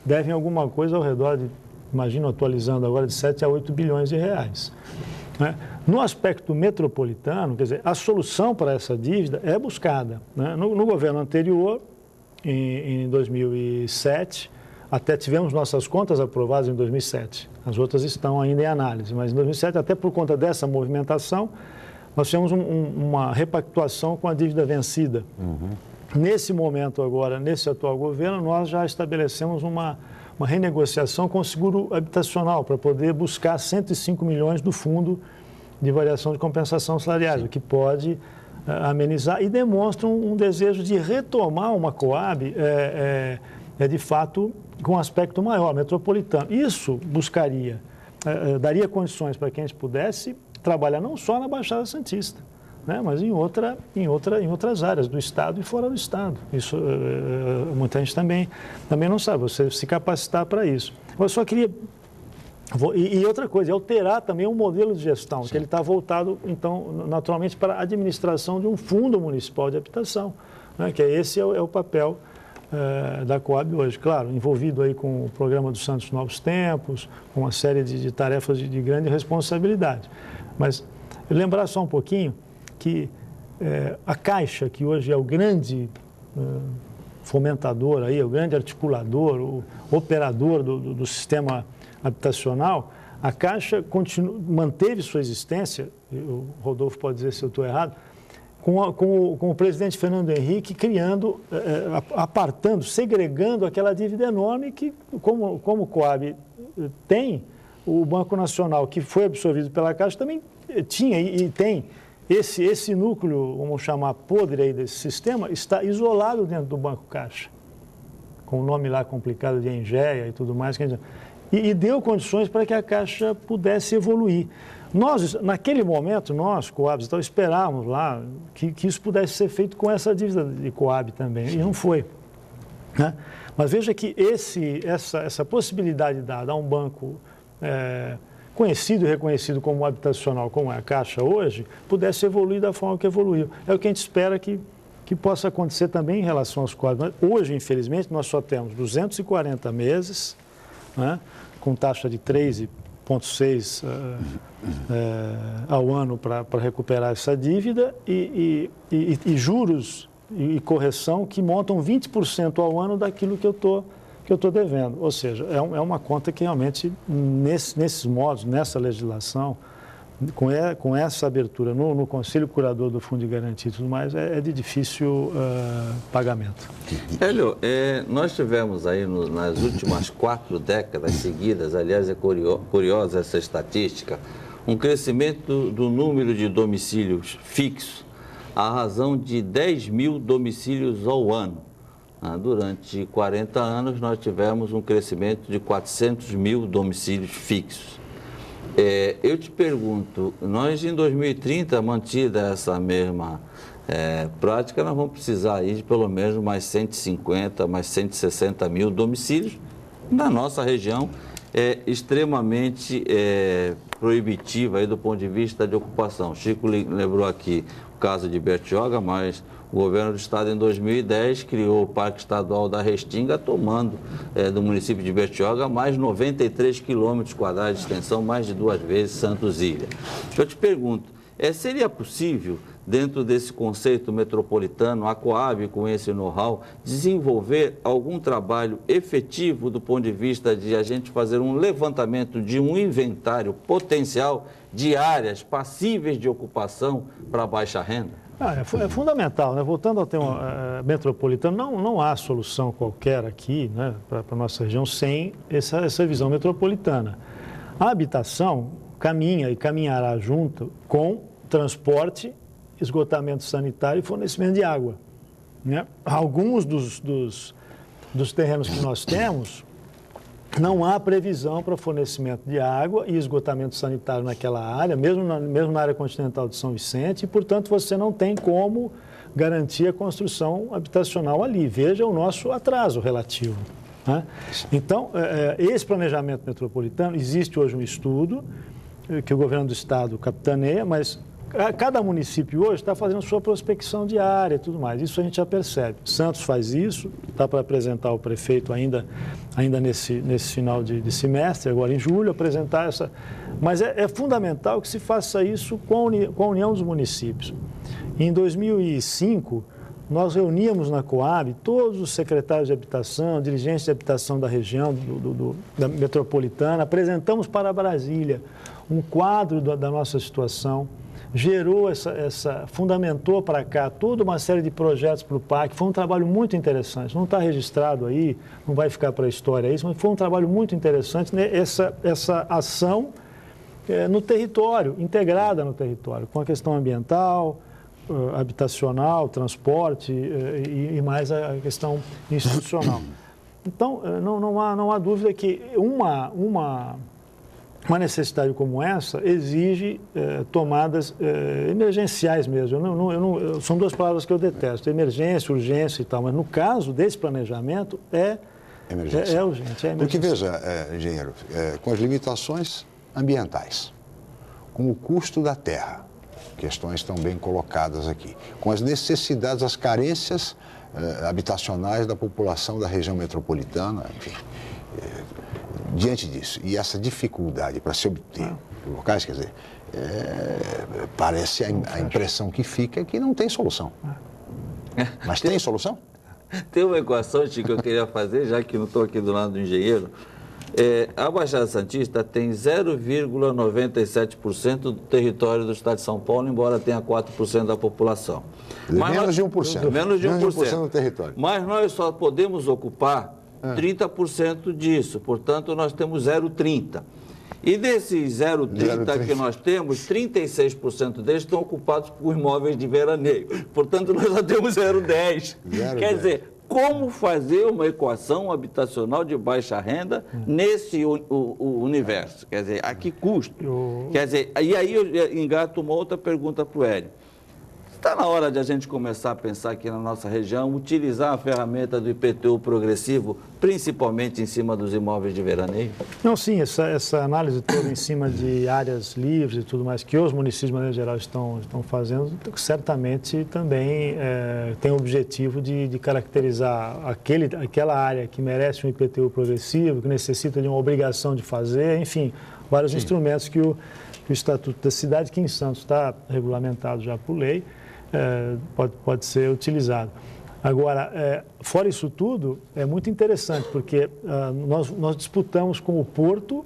devem alguma coisa ao redor de, imagino, atualizando agora, de 7 a 8 bilhões de reais. Né? No aspecto metropolitano, quer dizer, a solução para essa dívida é buscada. Né? No governo anterior, em 2007, até tivemos nossas contas aprovadas em 2007. As outras estão ainda em análise, mas em 2007, até por conta dessa movimentação, nós tivemos uma repactuação com a dívida vencida. Nesse momento agora, nesse atual governo, nós já estabelecemos uma renegociação com o seguro habitacional para poder buscar 105 milhões do fundo de variação de compensação salarial, o que pode amenizar e demonstra um desejo de retomar uma Coab, de fato, com um aspecto maior, metropolitano. Isso buscaria, daria condições para que a gente pudesse trabalhar não só na Baixada Santista, né, mas em outras áreas do Estado e fora do Estado. Isso muita gente também não sabe, você se capacitar para isso. Eu só queria... E outra coisa, alterar também o modelo de gestão, que ele está voltado, então, naturalmente, para a administração de um fundo municipal de habitação, né, que esse é o papel da Coab hoje. Claro, envolvido aí com o programa do Santos Novos Tempos, com uma série de tarefas de grande responsabilidade. Mas lembrar só um pouquinho que a Caixa, que hoje é o grande fomentador, aí, o grande articulador, o operador do sistema habitacional, a Caixa manteve sua existência, o Rodolfo pode dizer se eu estou errado, com o presidente Fernando Henrique criando, apartando, segregando aquela dívida enorme que, como o Coab tem, o Banco Nacional, que foi absorvido pela Caixa, também tinha e tem esse núcleo, vamos chamar podre aí desse sistema, está isolado dentro do Banco Caixa, com o nome lá complicado de Engea e tudo mais, e deu condições para que a Caixa pudesse evoluir. Nós, naquele momento, nós, Coab, então, esperávamos lá que isso pudesse ser feito com essa dívida de Coab também, e não foi, né? Mas veja que essa possibilidade dada a um banco conhecido e reconhecido como habitacional, como é a Caixa hoje, pudesse evoluir da forma que evoluiu. É o que a gente espera que possa acontecer também em relação aos quadros. Hoje, infelizmente, nós só temos 240 meses, né, com taxa de 3,6 ao ano para recuperar essa dívida e juros e correção que montam 20% ao ano daquilo que eu estou devendo. Ou seja, é uma conta que realmente, nesses modos, nessa legislação, com essa abertura no Conselho Curador do Fundo de Garantia e tudo mais, é de difícil pagamento. Hélio, nós tivemos aí nas últimas 4 décadas seguidas, aliás, é curiosa essa estatística, um crescimento do número de domicílios fixos à razão de 10 mil domicílios ao ano. Durante 40 anos, nós tivemos um crescimento de 400 mil domicílios fixos. Eu te pergunto, nós em 2030, mantida essa mesma prática, nós vamos precisar aí de pelo menos mais 150, mais 160 mil domicílios na nossa região, extremamente proibitiva aí do ponto de vista de ocupação. Chico lembrou aqui o caso de Bertioga, mas o governo do estado, em 2010, criou o Parque Estadual da Restinga, tomando do município de Bertioga mais 93 quilômetros quadrados de extensão, mais de 2 vezes Santos Ilha. Eu te pergunto, seria possível, dentro desse conceito metropolitano, a Coab, com esse know-how, desenvolver algum trabalho efetivo do ponto de vista de a gente fazer um levantamento de um inventário potencial de áreas passíveis de ocupação para baixa renda? É fundamental, né? Voltando ao tema metropolitano, não há solução qualquer aqui, né, para a nossa região sem essa visão metropolitana. A habitação caminha e caminhará junto com transporte, esgotamento sanitário e fornecimento de água, né? Alguns dos terrenos que nós temos, não há previsão para fornecimento de água e esgotamento sanitário naquela área, mesmo na área continental de São Vicente, e, portanto, você não tem como garantir a construção habitacional ali. Veja o nosso atraso relativo, né? Então, esse planejamento metropolitano, existe hoje um estudo que o governo do estado capitaneia, mas cada município hoje está fazendo sua prospecção de área e tudo mais. Isso a gente já percebe. Santos faz isso, está para apresentar ao prefeito ainda nesse final de semestre, agora em julho, apresentar essa... Mas é fundamental que se faça isso com a união dos municípios. Em 2005, nós reuníamos na Coab todos os secretários de habitação, dirigentes de habitação da região, da metropolitana, apresentamos para Brasília um quadro da nossa situação, gerou fundamentou para cá toda uma série de projetos para o PAC. Foi um trabalho muito interessante, não está registrado aí, não vai ficar para a história isso, mas foi um trabalho muito interessante, né? Essa ação no território, integrada no território, com a questão ambiental, habitacional, transporte e mais a questão institucional. Então, não há dúvida que uma necessidade como essa exige tomadas emergenciais mesmo. São duas palavras que eu detesto, emergência, urgência e tal, mas no caso desse planejamento é urgente. Porque veja, engenheiro, com as limitações ambientais, com o custo da terra, questões estão bem colocadas aqui, com as necessidades, as carências habitacionais da população da região metropolitana, enfim, diante disso, e essa dificuldade para se obter locais, quer dizer, parece a impressão que fica é que não tem solução. Mas tem solução? Tem uma equação, Chico, que eu queria fazer, já que não estou aqui do lado do engenheiro. A Baixada Santista tem 0,97% do território do estado de São Paulo, embora tenha 4% da população. Menos de 1%. Menos de 1% do território. Mas nós só podemos ocupar 30% disso, portanto, nós temos 0,30%. E desses 0,30% que nós temos, 36% deles estão ocupados por imóveis de veraneio. Portanto, nós só temos 0,10%. Quer dizer, como fazer uma equação habitacional de baixa renda nesse universo? Quer dizer, a que custo? Quer dizer, e aí eu engato uma outra pergunta para o Hélio. Está na hora de a gente começar a pensar aqui na nossa região, utilizar a ferramenta do IPTU progressivo, principalmente em cima dos imóveis de veraneio? Não, sim, essa análise toda em cima de áreas livres e tudo mais que os municípios, de maneira geral, estão fazendo, certamente também tem o objetivo de caracterizar aquela área que merece um IPTU progressivo, que necessita de uma obrigação de fazer, enfim, vários instrumentos que o Estatuto da Cidade, que em Santos está regulamentado já por lei, pode ser utilizado. Agora, fora isso tudo, é muito interessante, porque nós disputamos com o Porto,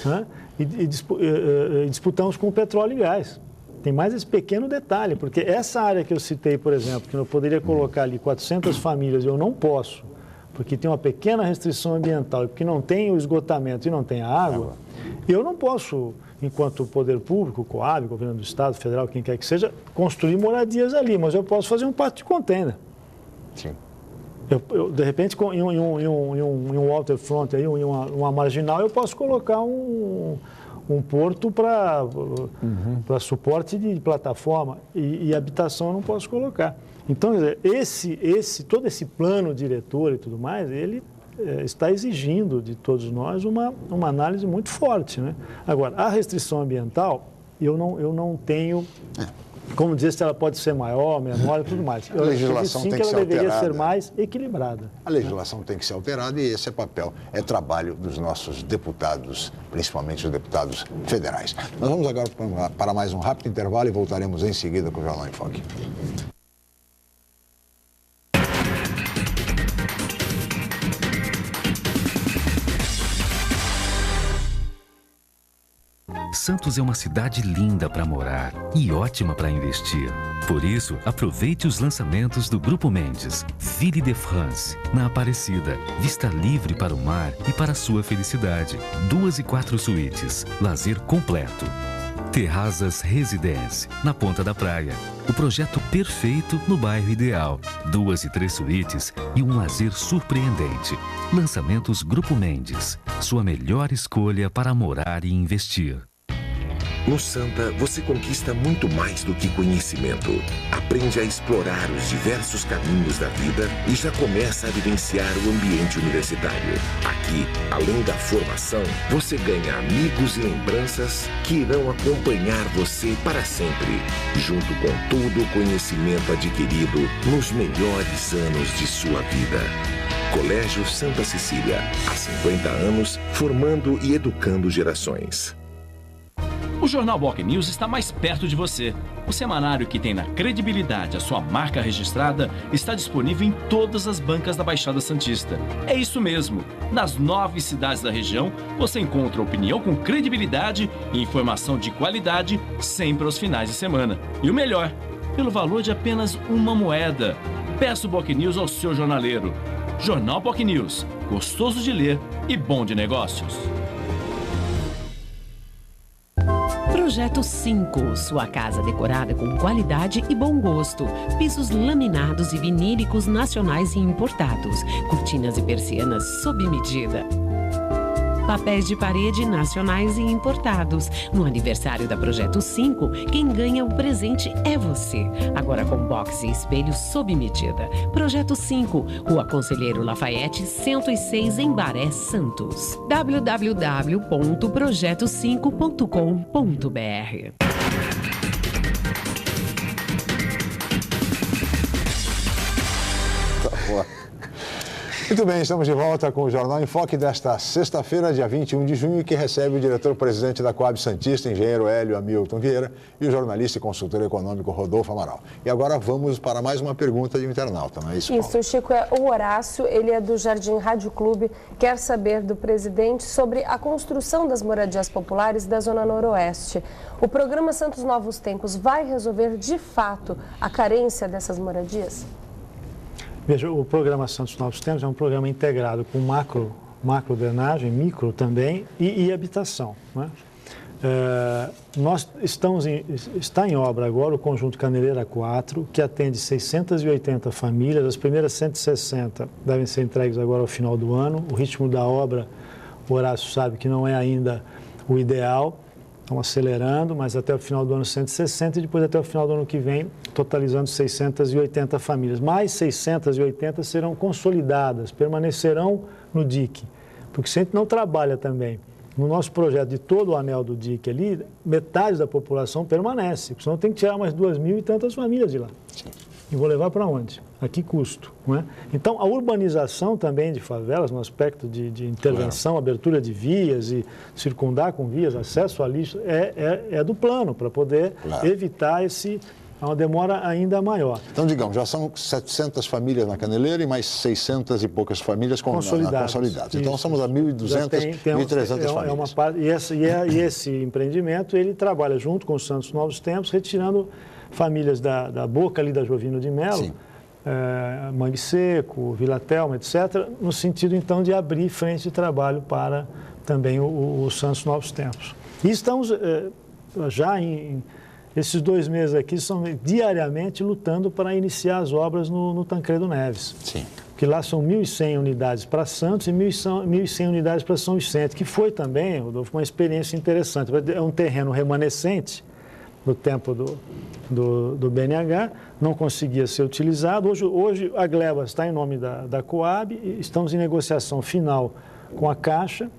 né, e disputamos com o petróleo e gás. Tem mais esse pequeno detalhe, porque essa área que eu citei, por exemplo, que eu poderia colocar ali 400 famílias, eu não posso, porque tem uma pequena restrição ambiental, e porque não tem o esgotamento e não tem a água, eu não posso, enquanto poder público, Coab, governo do Estado, federal, quem quer que seja, construir moradias ali, mas eu posso fazer um pátio de container. Sim. De repente, em um waterfront, em uma marginal, eu posso colocar um porto para suporte de plataforma e habitação eu não posso colocar. Então, quer dizer, todo esse plano diretor e tudo mais, ele está exigindo de todos nós uma análise muito forte, né? Agora, a restrição ambiental, eu não tenho, como dizer, se ela pode ser maior, menor e tudo mais. A legislação tem que ser alterada. Ela deveria ser mais equilibrada. A legislação tem que ser alterada e esse é trabalho dos nossos deputados, principalmente os deputados federais. Nós vamos agora para mais um rápido intervalo e voltaremos em seguida com o Jornal em Foque. Santos é uma cidade linda para morar e ótima para investir. Por isso, aproveite os lançamentos do Grupo Mendes, Ville de France, na Aparecida. Vista livre para o mar e para a sua felicidade. 2 e 4 suítes, lazer completo. Terrazas Residence, na Ponta da Praia. O projeto perfeito no bairro ideal. 2 e 3 suítes e um lazer surpreendente. Lançamentos Grupo Mendes, sua melhor escolha para morar e investir. No Santa, você conquista muito mais do que conhecimento. Aprende a explorar os diversos caminhos da vida e já começa a vivenciar o ambiente universitário. Aqui, além da formação, você ganha amigos e lembranças que irão acompanhar você para sempre, junto com todo o conhecimento adquirido nos melhores anos de sua vida. Colégio Santa Cecília, há 50 anos, formando e educando gerações. O Jornal Boc News está mais perto de você. O semanário que tem na credibilidade a sua marca registrada está disponível em todas as bancas da Baixada Santista. É isso mesmo. Nas 9 cidades da região, você encontra opinião com credibilidade e informação de qualidade sempre aos finais de semana. E o melhor, pelo valor de apenas uma moeda. Peça o Boc News ao seu jornaleiro. Jornal Boc News, gostoso de ler e bom de negócios. Projeto 5, sua casa decorada com qualidade e bom gosto. Pisos laminados e vinílicos nacionais e importados. Cortinas e persianas sob medida. Papéis de parede nacionais e importados. No aniversário da Projeto 5, quem ganha o presente é você. Agora com box e espelhos sob medida. Projeto 5, Rua Conselheiro Lafayette, 106, em Baré, Santos. www.projeto5.com.br. Tá bom. Muito bem, estamos de volta com o Jornal em Foque desta sexta-feira, dia 21 de junho, que recebe o diretor-presidente da Coab Santista, engenheiro Hélio Hamilton Vieira, e o jornalista e consultor econômico Rodolfo Amaral. E agora vamos para mais uma pergunta de um internauta, não é isso, Paulo? Isso, Chico, é o Horácio, ele é do Jardim Rádio Clube, quer saber do presidente sobre a construção das moradias populares da Zona Noroeste. O programa Santos Novos Tempos vai resolver, de fato, a carência dessas moradias? Veja, o programa Santos Novos Tempos é um programa integrado com macro drenagem, micro também e habitação, né? Está em obra agora o conjunto Caneleira 4, que atende 680 famílias. As primeiras 160 devem ser entregues agora ao final do ano. O ritmo da obra, o Horácio sabe que não é ainda o ideal. Estão acelerando, mas até o final do ano 160 e depois até o final do ano que vem, totalizando 680 famílias. Mais 680 serão consolidadas, permanecerão no DIC, porque se a gente não trabalha também no nosso projeto de todo o anel do DIC ali, metade da população permanece, porque senão tem que tirar mais 2.000 e tantas famílias de lá. Sim. E vou levar para onde? A que custo? Não é? Então, a urbanização também de favelas, no aspecto de intervenção, claro, abertura de vias e circundar com vias, acesso a lixo, é do plano, para poder, claro, evitar uma demora ainda maior. Então, digamos, já são 700 famílias na Caneleira e mais 600 e poucas famílias consolidadas. Então, somos a 1.200, 1.300 famílias. Uma parte, e esse empreendimento, ele trabalha junto com o Santos Novos Tempos, retirando famílias da boca ali da Jovino de Melo, Mangue Seco, Vila Telma, etc., no sentido, então, de abrir frente de trabalho para também o Santos Novos Tempos. E estamos já esses 2 meses aqui, são diariamente lutando para iniciar as obras no Tancredo Neves. Sim. Porque lá são 1.100 unidades para Santos e 1.100 unidades para São Vicente, que foi também, Rodolfo, uma experiência interessante. É um terreno remanescente do tempo do BNH, não conseguia ser utilizado. Hoje a gleba está em nome da Coab e estamos em negociação final com a Caixa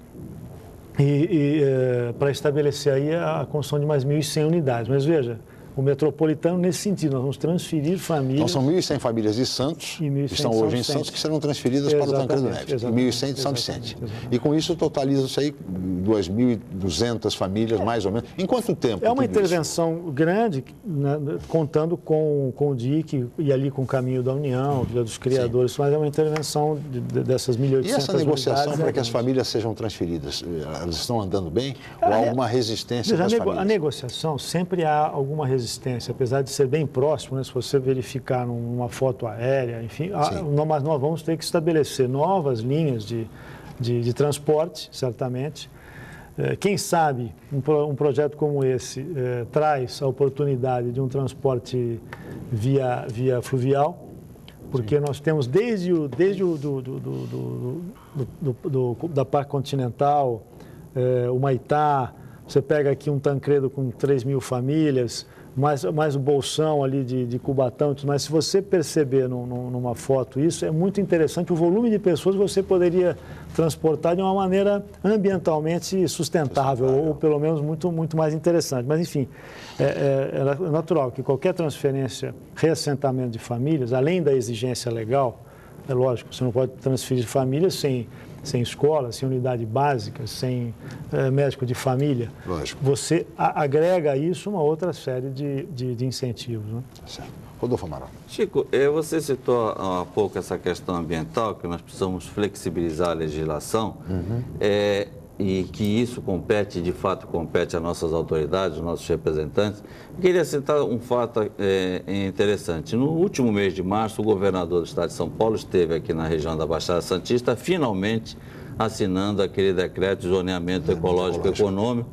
para estabelecer aí a construção de mais 1.100 unidades. Mas veja, o metropolitano, nesse sentido, nós vamos transferir famílias... Então, são 1.100 famílias de Santos, que estão hoje em Santos, que serão transferidas para o Tancredo Neves, e 1.100 de São Vicente. E com isso, totaliza-se aí 2.200 famílias, mais ou menos. Em quanto tempo? É uma intervenção grande, né, contando com o DIC e ali com o Caminho da União, Vila dos Criadores, sim, mas é uma intervenção dessas 1.800 E essa negociação para que as famílias sejam transferidas, elas estão andando bem? Ou há alguma resistência das famílias? A negociação, sempre há alguma resistência, apesar de ser bem próximo, né? Se você verificar numa foto aérea, enfim, mas nós vamos ter que estabelecer novas linhas de transporte, certamente. Quem sabe um projeto como esse traz a oportunidade de um transporte via fluvial, porque nós temos desde da Parque Continental, o Maitá, você pega aqui um Tancredo com 3.000 famílias, mais o bolsão ali de Cubatão e tudo mais. Se você perceber numa foto isso, é muito interessante. O volume de pessoas você poderia transportar de uma maneira ambientalmente sustentável, ou pelo menos muito, muito mais interessante. Mas, enfim, é natural que qualquer transferência, reassentamento de famílias, além da exigência legal, é lógico, você não pode transferir família sem escola, sem unidade básica, sem médico de família. Lógico. Você agrega a isso uma outra série de incentivos. Né? Certo. Rodolfo Amaral. Chico, você citou há pouco essa questão ambiental, que nós precisamos flexibilizar a legislação, e que isso de fato compete às nossas autoridades, aos nossos representantes. Eu queria citar um fato interessante. No último mês de março, o governador do estado de São Paulo esteve aqui na região da Baixada Santista, finalmente assinando aquele decreto de zoneamento ecológico econômico,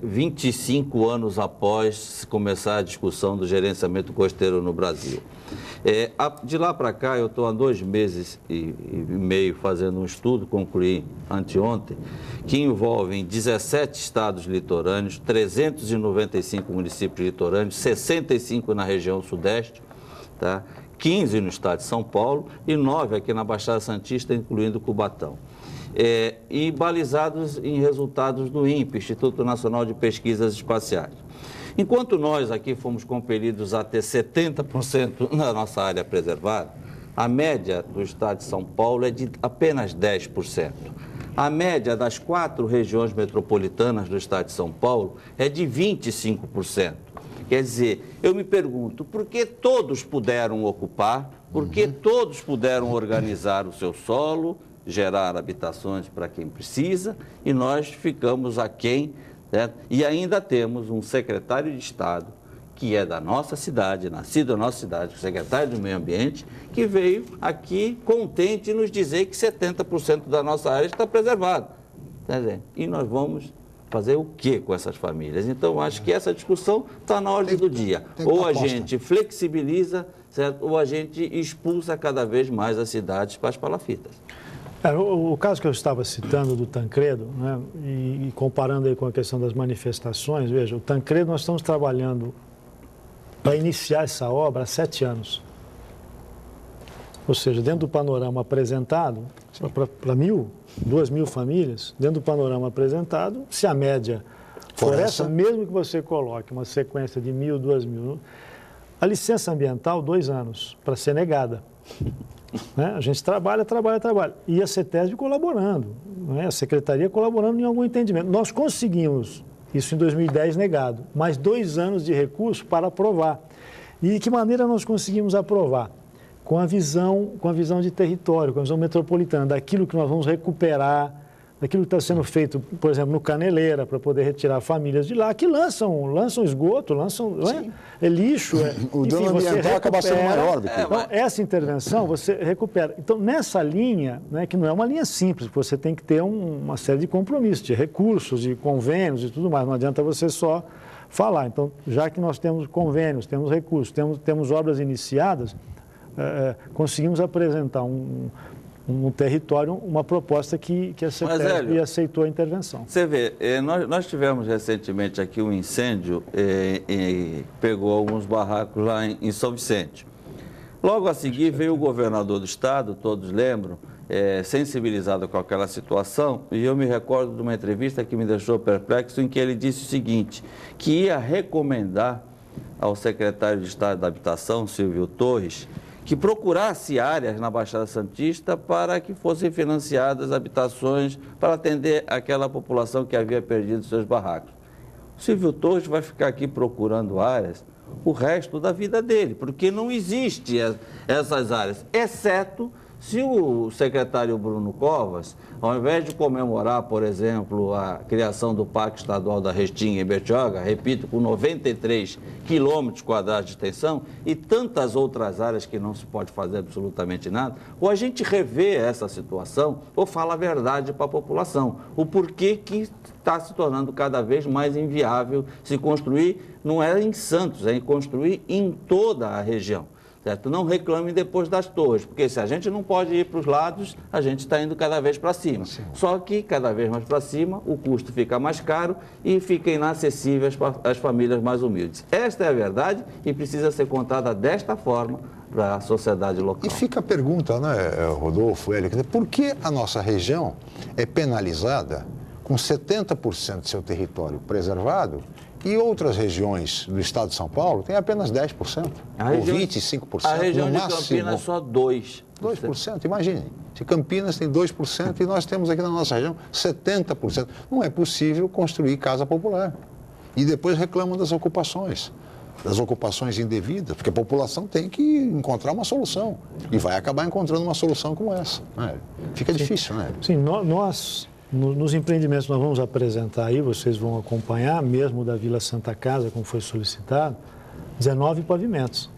25 anos após começar a discussão do gerenciamento costeiro no Brasil. De lá para cá, eu estou há 2 meses e meio fazendo um estudo, concluí anteontem, que envolve 17 estados litorâneos, 395 municípios litorâneos, 65 na região sudeste, tá? 15 no estado de São Paulo e 9 aqui na Baixada Santista, incluindo Cubatão. E balizados em resultados do INPE, Instituto Nacional de Pesquisas Espaciais. Enquanto nós aqui fomos compelidos a ter 70% na nossa área preservada, a média do estado de São Paulo é de apenas 10%. A média das 4 regiões metropolitanas do estado de São Paulo é de 25%. Quer dizer, eu me pergunto, por que todos puderam ocupar, por que todos puderam organizar o seu solo, gerar habitações para quem precisa, e nós ficamos aquém, certo? E ainda temos um secretário de Estado, que é da nossa cidade, nascido na nossa cidade, o secretário do Meio Ambiente, que veio aqui contente nos dizer que 70% da nossa área está preservada. E nós vamos fazer o que com essas famílias? Então, acho que essa discussão está na ordem do dia. Ou a gente flexibiliza, certo? Ou a gente expulsa cada vez mais as cidades para as palafitas. O caso que eu estava citando do Tancredo, né, e comparando aí com a questão das manifestações, veja, o Tancredo nós estamos trabalhando para iniciar essa obra há 7 anos. Ou seja, dentro do panorama apresentado, para 2.000 famílias, dentro do panorama apresentado, se a média for essa, mesmo que você coloque uma sequência de 1.000, 2.000, a licença ambiental, 2 anos, para ser negada. Né? A gente trabalha. E a CETESB colaborando, né? A Secretaria colaborando em algum entendimento. Nós conseguimos, isso em 2010 negado, mais 2 anos de recurso para aprovar. E de que maneira nós conseguimos aprovar? Com a visão de território, com a visão metropolitana, daquilo que nós vamos recuperar, daquilo que está sendo feito, por exemplo, no Caneleira, para poder retirar famílias de lá, que lançam esgoto, lixo. O dano ambiental acaba sendo maior. Então, essa intervenção você recupera. Então, nessa linha, né, que não é uma linha simples, você tem que ter uma série de compromissos, de recursos, de convênios e tudo mais. Não adianta você só falar. Então, já que nós temos convênios, temos recursos, temos obras iniciadas, conseguimos apresentar um território, uma proposta que a CETESB aceitou a intervenção. Você vê, nós tivemos recentemente aqui um incêndio e pegou alguns barracos lá em São Vicente. Logo a seguir veio o governador do estado, todos lembram, sensibilizado com aquela situação, e eu me recordo de uma entrevista que me deixou perplexo, em que ele disse o seguinte, que ia recomendar ao secretário de Estado da Habitação, Silvio Torres, que procurasse áreas na Baixada Santista para que fossem financiadas habitações para atender aquela população que havia perdido seus barracos. O Silvio Torres vai ficar aqui procurando áreas o resto da vida dele, porque não existe essas áreas, exceto se o secretário Bruno Covas, ao invés de comemorar, por exemplo, a criação do Parque Estadual da Restinga em Bertioga, repito, com 93 quilômetros quadrados de extensão e tantas outras áreas que não se pode fazer absolutamente nada, ou a gente revê essa situação ou fala a verdade para a população, o porquê que está se tornando cada vez mais inviável se construir, não é em Santos, é em construir em toda a região. Certo? Não reclame depois das torres, porque se a gente não pode ir para os lados, a gente está indo cada vez para cima. Só que, cada vez mais para cima, o custo fica mais caro e fica inacessível às famílias mais humildes. Esta é a verdade e precisa ser contada desta forma para a sociedade local. E fica a pergunta, né, Rodolfo, Hélio, por que a nossa região é penalizada com 70% do seu território preservado E outras regiões do estado de São Paulo têm apenas 10%, ou 25%. A região no de máximo. Campinas só 2%. 2%, imagine. Se Campinas tem 2% e nós temos aqui na nossa região 70%. Não é possível construir casa popular. E depois reclamam das ocupações indevidas, porque a população tem que encontrar uma solução. E vai acabar encontrando uma solução como essa. Né? Fica difícil, né? Sim, nós, nos empreendimentos que nós vamos apresentar aí, vocês vão acompanhar, mesmo da Vila Santa Casa, como foi solicitado, 19 pavimentos.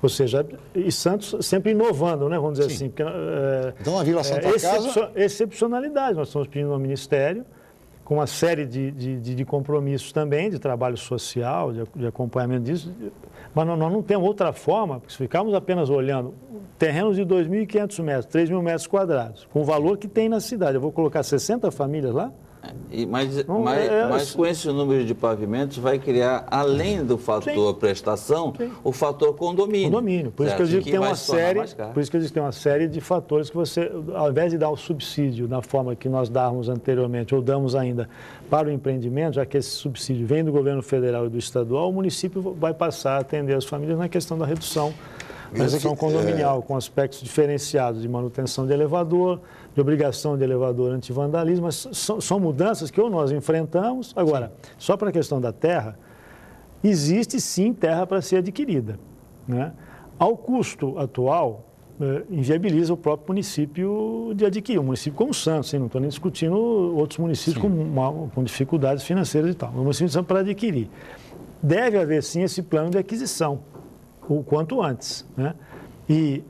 Ou seja, e Santos sempre inovando, né? Vamos dizer assim. Porque, então, a Vila Santa Casa... Excepcionalidade. Nós estamos pedindo ao Ministério, com uma série de compromissos também, de trabalho social, de acompanhamento disso. Mas nós não temos outra forma, porque se ficarmos apenas olhando terrenos de 2.500 metros, 3.000 metros quadrados, com o valor que tem na cidade, eu vou colocar 60 famílias lá? Mas com esse número de pavimentos vai criar, além do fator prestação, o fator condomínio. Por isso que eu digo que tem uma série, por isso que existe uma série de fatores que você, ao invés de dar o subsídio na forma que nós dávamos anteriormente, ou damos ainda para o empreendimento, já que esse subsídio vem do governo federal e do estadual, o município vai passar a atender as famílias na questão da redução condominial, com aspectos diferenciados de manutenção de elevador, de obrigação de elevador anti-vandalismo, mas são mudanças que ou nós enfrentamos. Agora, só para a questão da terra, existe sim terra para ser adquirida, né? Ao custo atual, inviabiliza o próprio município de adquirir. Um município como Santos, não estou nem discutindo outros municípios com dificuldades financeiras e tal. O município para adquirir. Deve haver sim esse plano de aquisição, o quanto antes, né? E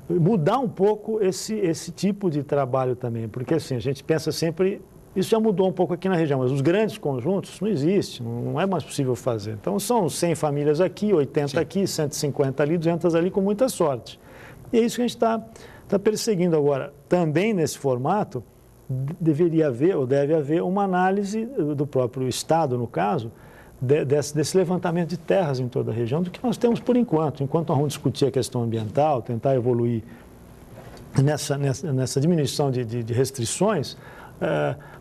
mudar um pouco esse tipo de trabalho também, porque assim, a gente pensa sempre, isso já mudou um pouco aqui na região, mas os grandes conjuntos não existe, não é mais possível fazer. Então são 100 famílias aqui, 80 aqui, 150 ali, 200 ali, com muita sorte. E é isso que a gente está perseguindo agora. Também nesse formato, deveria haver, ou deve haver, uma análise do próprio Estado, no caso, desse levantamento de terras em toda a região, do que nós temos por enquanto. Enquanto nós vamos discutir a questão ambiental, tentar evoluir nessa diminuição de restrições,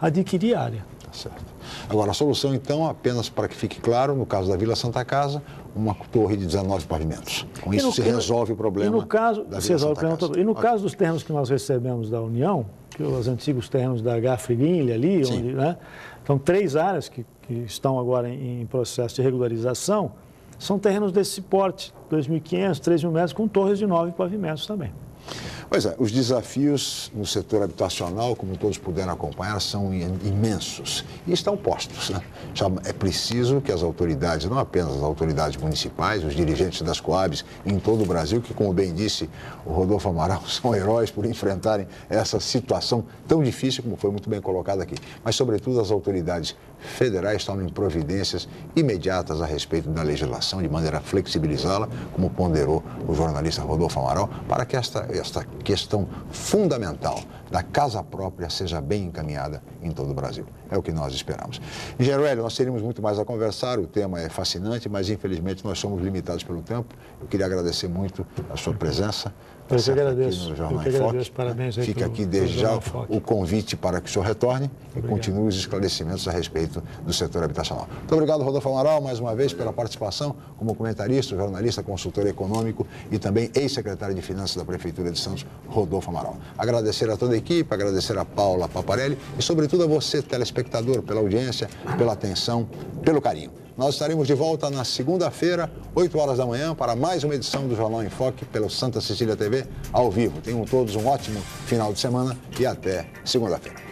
adquirir área. Tá certo. Agora, a solução, então, apenas para que fique claro, no caso da Vila Santa Casa, uma torre de 19 pavimentos. Com isso se resolve o problema da Vila Santa Casa. E no caso dos terrenos que nós recebemos da União, que os antigos terrenos da Gafriguinha ali, onde, né, são 3 áreas que estão agora em processo de regularização, são terrenos desse porte, 2.500, 3.000 metros, com torres de 9 pavimentos também. Pois é, os desafios no setor habitacional, como todos puderam acompanhar, são imensos e estão postos, né? Já é preciso que as autoridades, não apenas as autoridades municipais, os dirigentes das Coabs em todo o Brasil, que, como bem disse o Rodolfo Amaral, são heróis por enfrentarem essa situação tão difícil, como foi muito bem colocado aqui. Mas, sobretudo, as autoridades federais tomem providências imediatas a respeito da legislação, de maneira a flexibilizá-la, como ponderou o jornalista Rodolfo Amaral, para que esta questão fundamental da casa própria seja bem encaminhada em todo o Brasil. É o que nós esperamos. Engenheiro Hélio, nós teríamos muito mais a conversar, o tema é fascinante, mas infelizmente nós somos limitados pelo tempo. Eu queria agradecer muito a sua presença. Eu que agradeço. Parabéns aí. Fica aqui desde já o convite para que o senhor retorne e continue os esclarecimentos a respeito do setor habitacional. Muito obrigado, Rodolfo Amaral, mais uma vez pela participação como comentarista, jornalista, consultor econômico e também ex-secretário de Finanças da Prefeitura de Santos, Rodolfo Amaral. Agradecer a toda a equipe, agradecer a Paula Paparelli e, sobretudo, a você, telespectador, pela audiência, pela atenção, pelo carinho. Nós estaremos de volta na segunda-feira, 8 horas da manhã, para mais uma edição do Jornal em Foque pelo Santa Cecília TV, ao vivo. Tenham todos um ótimo final de semana e até segunda-feira.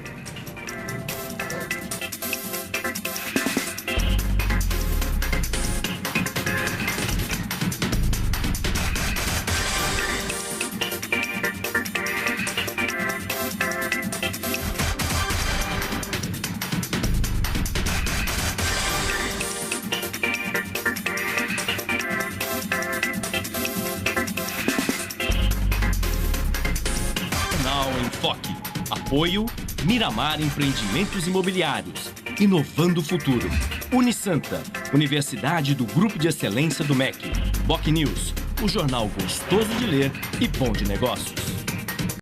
Apoio Miramar Empreendimentos Imobiliários. Inovando o futuro. Unisanta, Universidade do Grupo de Excelência do MEC. BocNews, o jornal gostoso de ler e bom de negócios.